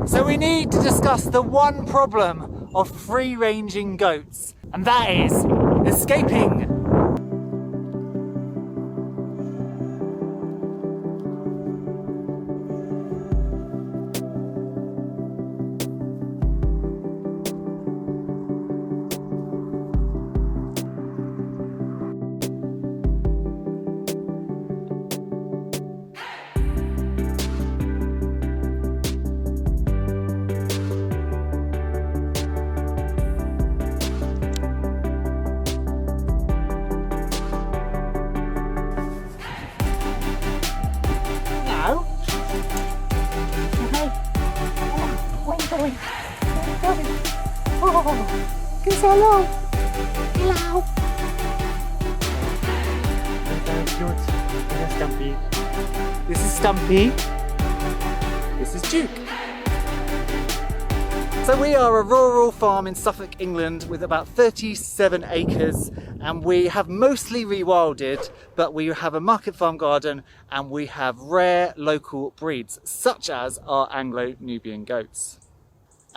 So we need to discuss the one problem of free-ranging goats, and that is escaping. Hello. Hello. Very cute. This is Stumpy. This is Stumpy. This is Duke. So we are a rural farm in Suffolk, England with about 37 acres, and we have mostly rewilded, but we have a market farm garden and we have rare local breeds such as our Anglo-Nubian goats.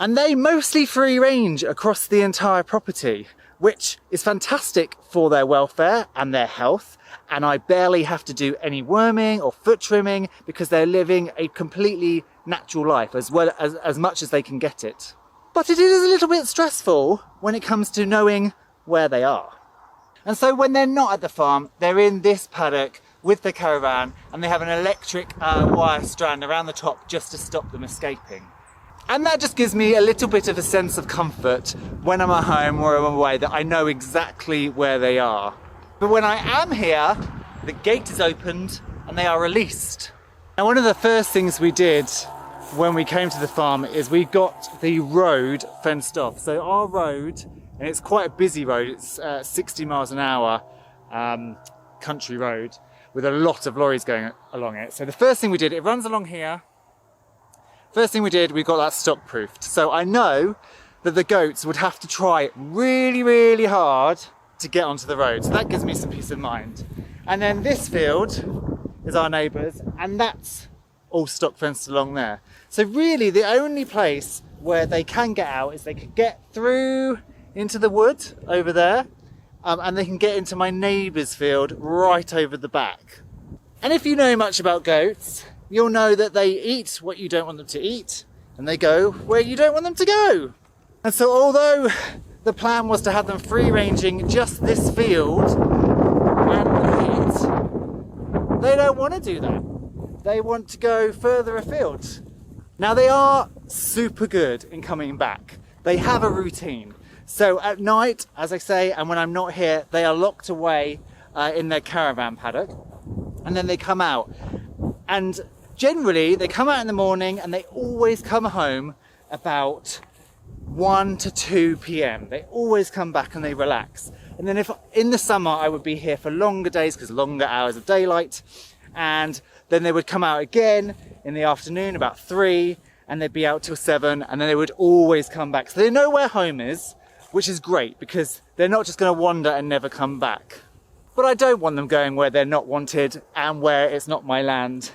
And they mostly free range across the entire property, which is fantastic for their welfare and their health. And I barely have to do any worming or foot trimming because they're living a completely natural life as much as they can get it. But it is a little bit stressful when it comes to knowing where they are. And so when they're not at the farm, they're in this paddock with the caravan and they have an electric wire strand around the top just to stop them escaping. And that just gives me a little bit of a sense of comfort when I'm at home or I'm away, that I know exactly where they are. But when I am here, the gate is opened and they are released. Now, one of the first things we did when we came to the farm is we got the road fenced off. So our road, and it's quite a busy road, it's 60 miles an hour country road with a lot of lorries going along it. So the first thing we did, it runs along here. First thing we did, we got that stock proofed. So I know that the goats would have to try really, really hard to get onto the road. So that gives me some peace of mind. And then this field is our neighbours, and that's all stock fenced along there. So really the only place where they can get out is they could get through into the wood over there, and they can get into my neighbour's field right over the back. And if you know much about goats, you'll know that they eat what you don't want them to eat, and they go where you don't want them to go. And so although the plan was to have them free-ranging just this field and the pit, they don't want to do that. They want to go further afield. Now they are super good in coming back. They have a routine. So at night, as I say, and when I'm not here, they are locked away in their caravan paddock, and then they come out. And generally, they come out in the morning and they always come home about 1 to 2 p.m. They always come back and they relax. And then if in the summer, I would be here for longer days because longer hours of daylight. And then they would come out again in the afternoon about 3, and they'd be out till 7, and then they would always come back. So they know where home is, which is great because they're not just going to wander and never come back. But I don't want them going where they're not wanted and where it's not my land.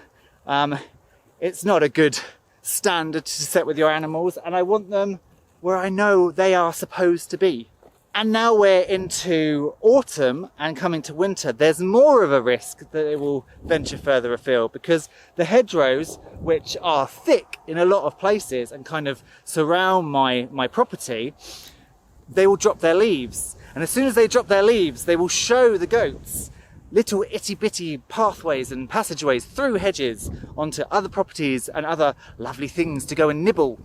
It's not a good standard to set with your animals, and I want them where I know they are supposed to be. And now we're into autumn and coming to winter, there's more of a risk that they will venture further afield because the hedgerows, which are thick in a lot of places and kind of surround my property, they will drop their leaves. And as soon as they drop their leaves, they will show the goats little itty-bitty pathways and passageways through hedges onto other properties and other lovely things to go and nibble.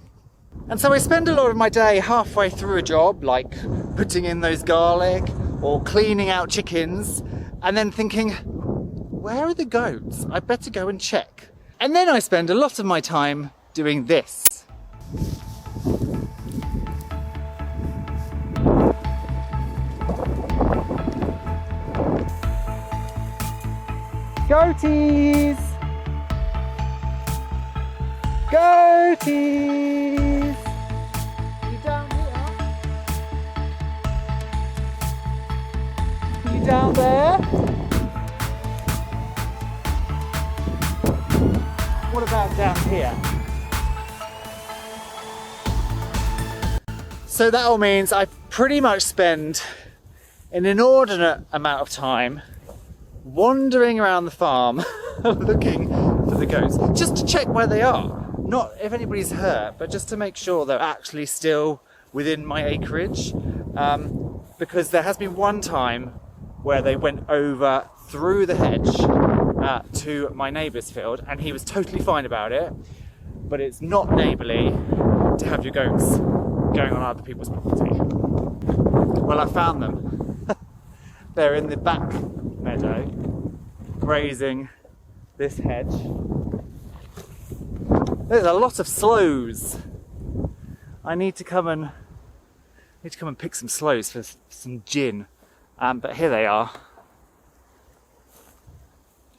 And so I spend a lot of my day halfway through a job, like putting in those garlic or cleaning out chickens, and then thinking, where are the goats? I better go and check. And then I spend a lot of my time doing this. Goaties! Goaties! You down here? You down there? What about down here? So that all means I pretty much spend an inordinate amount of time wandering around the farm looking for the goats, just to check where they are. Not if anybody's hurt, but just to make sure they're actually still within my acreage. Because there has been one time where they went over through the hedge to my neighbour's field, and he was totally fine about it. But it's not neighbourly to have your goats going on other people's property. Well, I found them. They're in the back meadow, grazing this hedge. There's a lot of sloes. I need to come and pick some sloes for some gin. But here they are.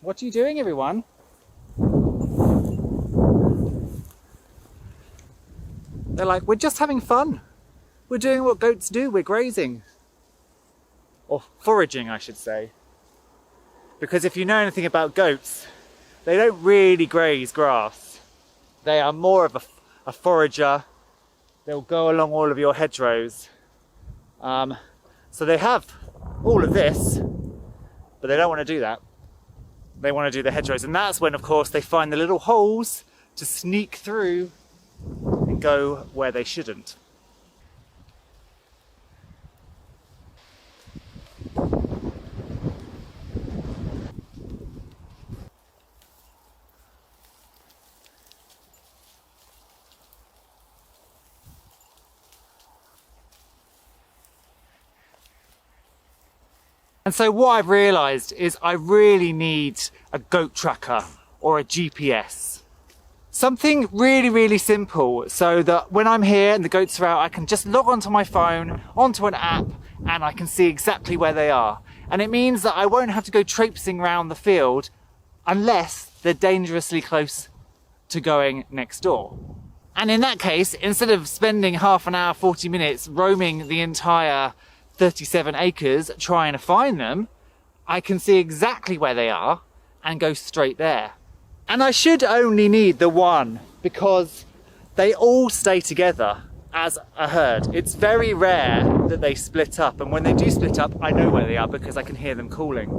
What are you doing, everyone? They're like, we're just having fun. We're doing what goats do, we're grazing. Or foraging, I should say. Because if you know anything about goats, they don't really graze grass. They are more of a forager. They'll go along all of your hedgerows. So they have all of this, but they don't want to do that. They want to do the hedgerows. And that's when, of course, they find the little holes to sneak through and go where they shouldn't. And so what I've realised is I really need a goat tracker or a GPS. Something really, really simple so that when I'm here and the goats are out, I can just log onto my phone, onto an app, and I can see exactly where they are. And it means that I won't have to go traipsing around the field unless they're dangerously close to going next door. And in that case, instead of spending half an hour, 40 minutes roaming the entire 37 acres trying to find them, I can see exactly where they are and go straight there. And I should only need the one because they all stay together as a herd. It's very rare that they split up, and when they do split up, I know where they are because I can hear them calling.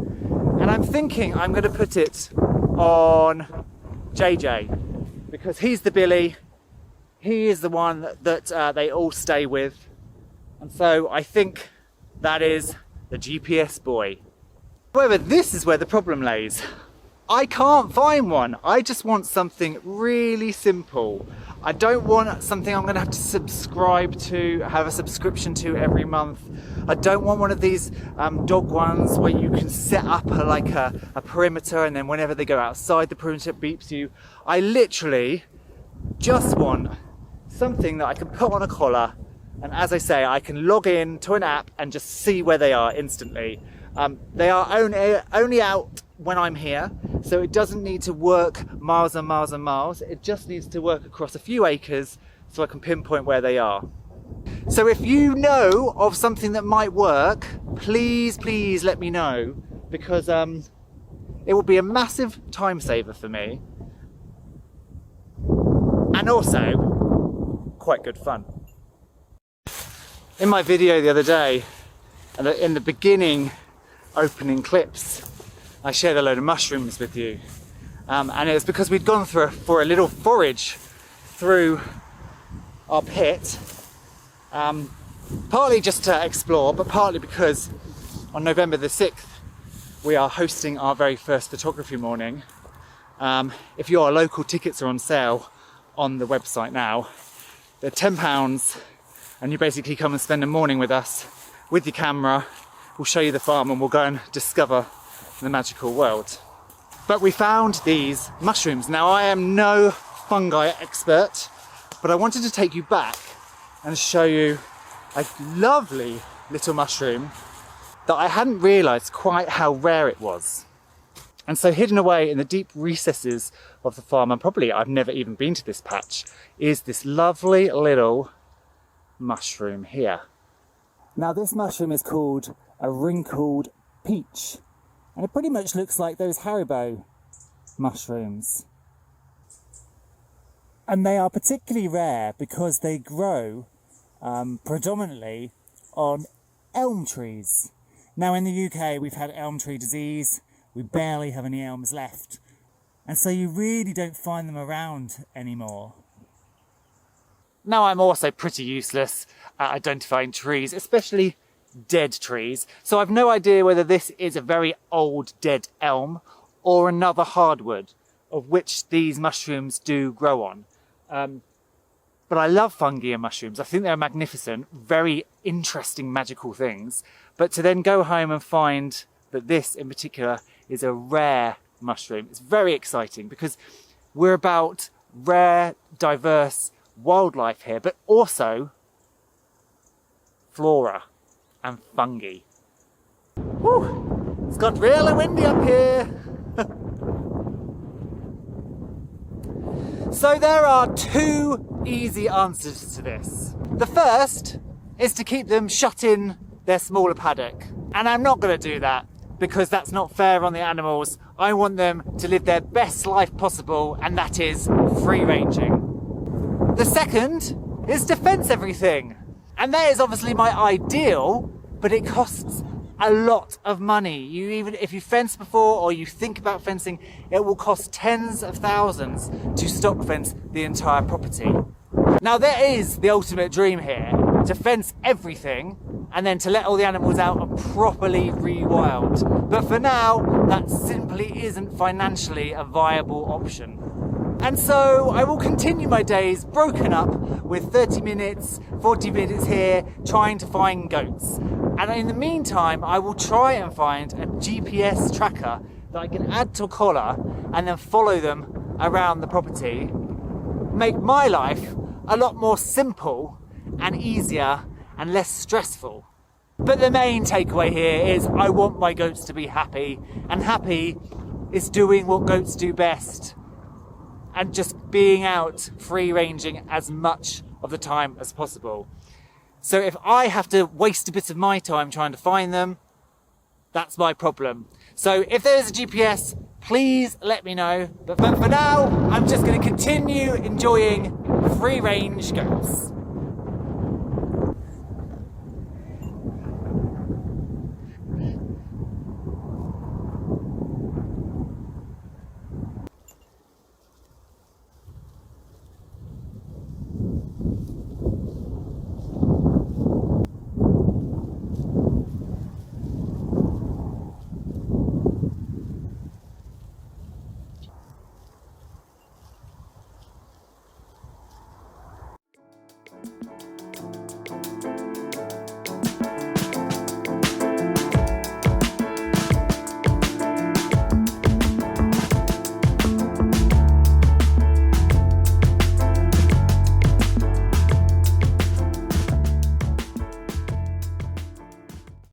And I'm thinking I'm going to put it on JJ because he's the billy. He is the one that they all stay with. And so I think that is the GPS boy. However, this is where the problem lays. I can't find one. I just want something really simple. I don't want something I'm going to have to subscribe to, have a subscription to every month. I don't want one of these dog ones where you can set up a perimeter, and then whenever they go outside the perimeter it beeps you. I literally just want something that I can put on a collar, and as I say, I can log in to an app and just see where they are instantly. They are only out when I'm here, so it doesn't need to work miles and miles and miles. It just needs to work across a few acres so I can pinpoint where they are. So if you know of something that might work, please let me know, because it will be a massive time saver for me, and also quite good fun. In my video the other day, in the beginning opening clips, I shared a load of mushrooms with you, and it was because we'd gone for a little forage through our pit, partly just to explore, but partly because on November the 6th we are hosting our very first photography morning. If you are local, tickets are on sale on the website now. They're £10, and you basically come and spend a morning with us with your camera. We'll show you the farm and we'll go and discover the magical world. But we found these mushrooms. Now, I am no fungi expert, but I wanted to take you back and show you a lovely little mushroom that I hadn't realised quite how rare it was. And so hidden away in the deep recesses of the farm, and probably I've never even been to this patch, is this lovely little mushroom here. Now, this mushroom is called a wrinkled peach, and it pretty much looks like those Haribo mushrooms. And they are particularly rare because they grow predominantly on elm trees. Now in the UK we've had elm tree disease, we barely have any elms left, and so you really don't find them around anymore. Now I'm also pretty useless at identifying trees, especially dead trees, so I've no idea whether this is a very old dead elm or another hardwood, of which these mushrooms do grow on. But I love fungi and mushrooms. I think they're magnificent, very interesting, magical things. But to then go home and find that this in particular is a rare mushroom, it's very exciting, because we're about rare, diverse wildlife here, but also flora and fungi. Whew, it's got really windy up here. So there are two easy answers to this. The first is to keep them shut in their smaller paddock. And I'm not going to do that because that's not fair on the animals. I want them to live their best life possible, and that is free ranging. The second is to fence everything. And that is obviously my ideal, but it costs a lot of money. Even if you fence before or you think about fencing, it will cost tens of thousands to stock fence the entire property. Now there is the ultimate dream here, to fence everything and then to let all the animals out and properly rewild. But for now, that simply isn't financially a viable option. And so I will continue my days broken up with 30 minutes, 40 minutes here, trying to find goats. And in the meantime, I will try and find a GPS tracker that I can add to a collar and then follow them around the property. Make my life a lot more simple and easier and less stressful. But the main takeaway here is I want my goats to be happy, and happy is doing what goats do best and just being out free ranging as much of the time as possible. So if I have to waste a bit of my time trying to find them, that's my problem. So if there is a GPS, please let me know. But for now, I'm just going to continue enjoying free range goats.